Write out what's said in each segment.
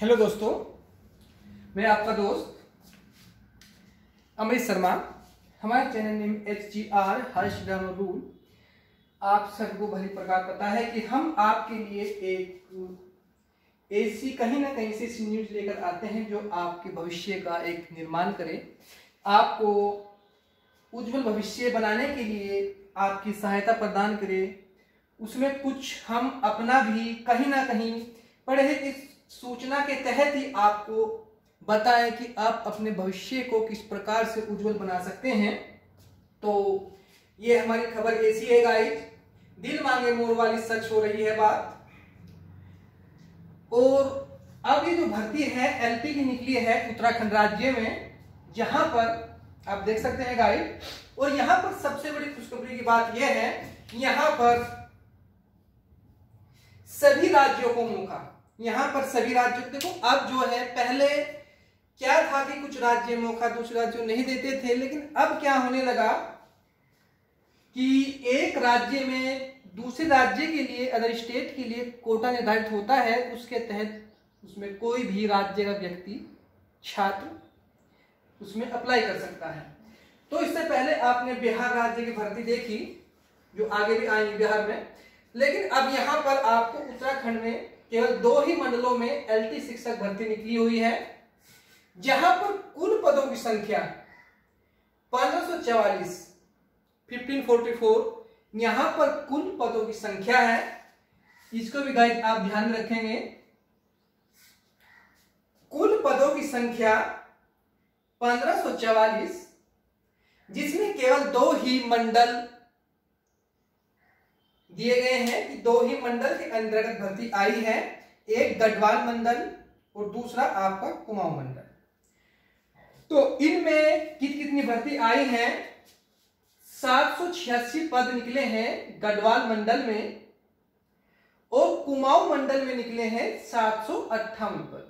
Hello दोस्तों, मैं आपका दोस्त अमृत शर्मा। हमारे चैनल नेम HGR हर्ष ग्रामर रूल। आप सबको भली प्रकार पता है कि हम आपके लिए एक ऐसी कहीं ना कहीं से न्यूज लेकर आते हैं जो आपके भविष्य का एक निर्माण करे, आपको उज्जवल भविष्य बनाने के लिए आपकी सहायता प्रदान करे। उसमें कुछ हम अपना भी कहीं ना कहीं पढ़े इस सूचना के तहत ही आपको बताएं कि आप अपने भविष्य को किस प्रकार से उज्जवल बना सकते हैं। तो ये हमारी खबर ऐसी है गाइस, दिल मांगे मोर वाली सच हो रही है बात। और अब ये जो भर्ती है LP की निकली है उत्तराखंड राज्य में, जहां पर आप देख सकते हैं गाइस। और यहां पर सबसे बड़ी खुशखबरी की बात यह है, यहां पर सभी राज्यों को मौका, यहां पर सभी राज्यों देखो। अब जो है, पहले क्या था कि कुछ राज्य मौका दूसरे राज्यों नहीं देते थे, लेकिन अब क्या होने लगा कि एक राज्य में दूसरे राज्य के लिए, अदर स्टेट के लिए कोटा निर्धारित होता है। उसके तहत उसमें कोई भी राज्य का व्यक्ति, छात्र उसमें अप्लाई कर सकता है। तो इससे पहले आपने बिहार राज्य की भर्ती देखी, जो आगे भी आएंगी बिहार में, लेकिन अब यहां पर आपको उत्तराखंड में केवल 2 ही मंडलों में LT शिक्षक भर्ती निकली हुई है, जहां पर कुल पदों की संख्या 1544 1544 यहां पर कुल पदों की संख्या है। इसको भी गाइस आप ध्यान में रखेंगे। कुल पदों की संख्या 1544, जिसमें केवल 2 ही मंडल दिए गए हैं कि 2 ही मंडल के अंतर्गत भर्ती आई है, एक गढ़वाल मंडल और दूसरा आपका कुमाऊं मंडल। तो इनमें कितनी भर्ती आई है? 786 पद निकले हैं गढ़वाल मंडल में, और कुमाऊं मंडल में निकले हैं 758 पद।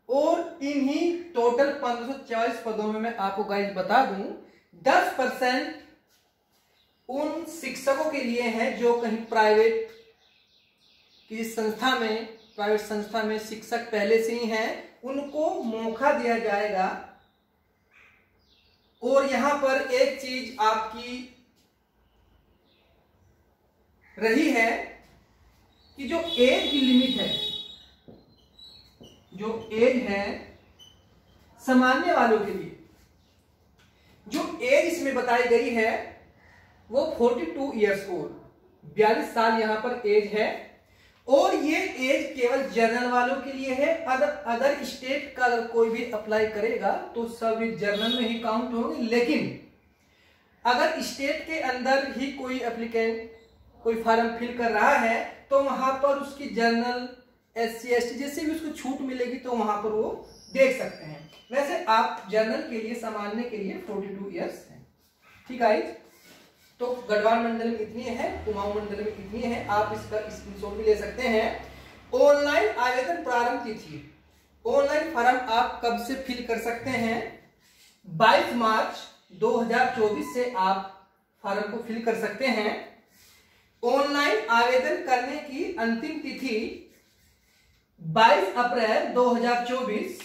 और इन्हीं टोटल 1540 पदों में मैं आपको गाइस बता दूं, 10% उन शिक्षकों के लिए है जो कहीं प्राइवेट की संस्था में, प्राइवेट संस्था में शिक्षक पहले से ही हैं, उनको मौका दिया जाएगा। और यहां पर एक चीज आपकी रही है कि जो एज की लिमिट है, जो एज है सामान्य वालों के लिए, जो एज इसमें बताई गई है वो 42 ईयर्स ओल्ड, 42 साल यहां पर एज है। और ये एज केवल जनरल वालों के लिए है। अदर स्टेट का अगर कोई भी अप्लाई करेगा तो सभी जनरल में ही काउंट होंगे, लेकिन अगर स्टेट के अंदर ही कोई एप्लीकेंट कोई फॉर्म फिल कर रहा है तो वहां पर उसकी जनरल, SC ST जैसे भी उसको छूट मिलेगी, तो वहां पर वो देख सकते हैं। वैसे आप जनरल के लिए, सामान्य के लिए 42 ईयर्स है। ठीक है। तो गढ़वाल मंडल में इतनी है, कुमाऊं मंडल में इतनी है। आप इसका स्क्रीनशॉट भी ले सकते हैं। ऑनलाइन आवेदन प्रारंभ तिथि, ऑनलाइन फॉर्म आप कब से फिल कर सकते हैं? 22 मार्च 2024 से आप फॉर्म को फिल कर सकते हैं। ऑनलाइन आवेदन करने की अंतिम तिथि 22 अप्रैल 2024,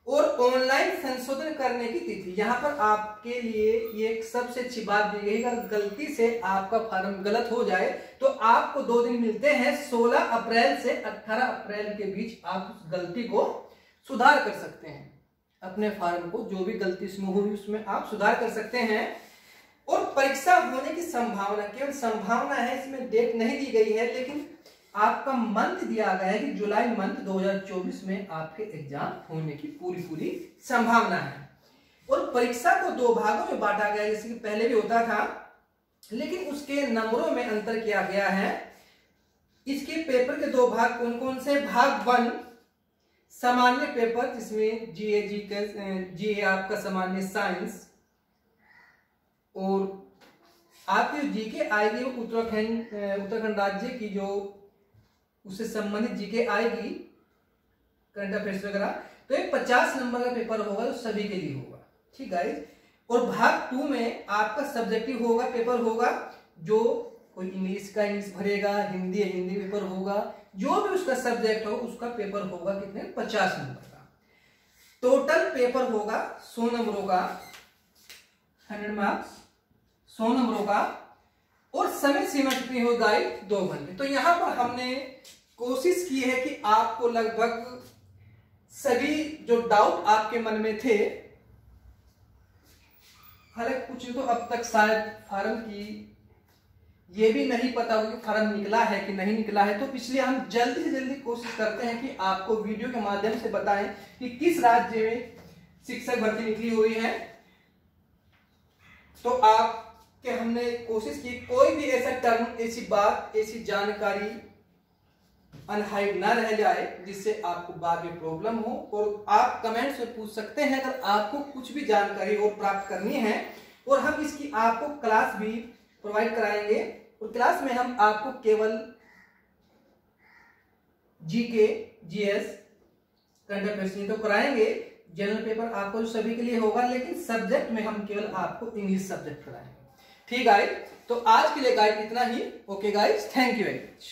और ऑनलाइन संशोधन करने की तिथि, यहां पर आपके लिए ये सबसे अच्छी बात दी गई, अगर गलती से आपका फॉर्म गलत हो जाए तो आपको 2 दिन मिलते हैं। 16 अप्रैल से 18 अप्रैल के बीच आप उस गलती को सुधार कर सकते हैं। अपने फॉर्म को जो भी गलती इसमें हुई उसमें आप सुधार कर सकते हैं। और परीक्षा होने की संभावना, केवल संभावना है, इसमें डेट नहीं दी गई है, लेकिन आपका मंथ दिया गया है कि जुलाई मंथ 2024 में आपके एग्जाम होने की पूरी संभावना है। और परीक्षा को 2 भागों में बांटा गया है, जैसे कि पहले भी होता था, लेकिन उसके नंबरों में अंतर किया गया है। इसके पेपर के 2 भाग कौन कौन से? भाग 1 सामान्य पेपर, जिसमें GA आपका सामान्य साइंस, और आपकी GK आएगी वो उत्तराखंड राज्य की, जो उससे संबंधित GK आएगी, करंट अफेयर्स वगैरह। तो एक 50 नंबर का पेपर होगा जो सभी के लिए होगा। ठीक है। और भाग 2 में आपका सब्जेक्टिव होगा, पेपर होगा, जो कोई इंग्लिश का इंग्लिश भरेगा, हिंदी हिंदी पेपर होगा, जो भी उसका सब्जेक्ट हो उसका पेपर होगा कितने 50 नंबर का। टोटल पेपर होगा 100 नंबरों का, 100 मार्क्स 100 नंबरों का, और समय सीमा कितनी हो गाइड 2 घंटे। तो यहां पर हमने कोशिश की है कि आपको लगभग सभी जो डाउट आपके मन में थे, हालांकि कुछ तो अब तक शायद फार्म की ये भी नहीं पता होगा कि फार्म निकला है कि नहीं निकला है, तो इसलिए हम जल्दी से जल्दी कोशिश करते हैं कि आपको वीडियो के माध्यम से बताएं कि किस राज्य में शिक्षक भर्ती निकली हुई है। तो आपके हमने कोशिश की कोई भी ऐसा टर्म, ऐसी बात, ऐसी जानकारी अनहाइड ना रह जाए जिससे आपको बाद में प्रॉब्लम हो। और आप कमेंट में पूछ सकते हैं अगर आपको कुछ भी जानकारी और प्राप्त करनी है, और हम इसकी आपको क्लास भी प्रोवाइड कराएंगे। और क्लास में हम आपको केवल जीके, जीएस, करंट अफेयर्स तो कराएंगे, जनरल पेपर आपको सभी के लिए होगा, लेकिन सब्जेक्ट में हम केवल आपको इंग्लिश सब्जेक्ट कराएंगे। ठीक गाइस, तो आज के लिए गाइस इतना ही। Okay guys, thank you very much.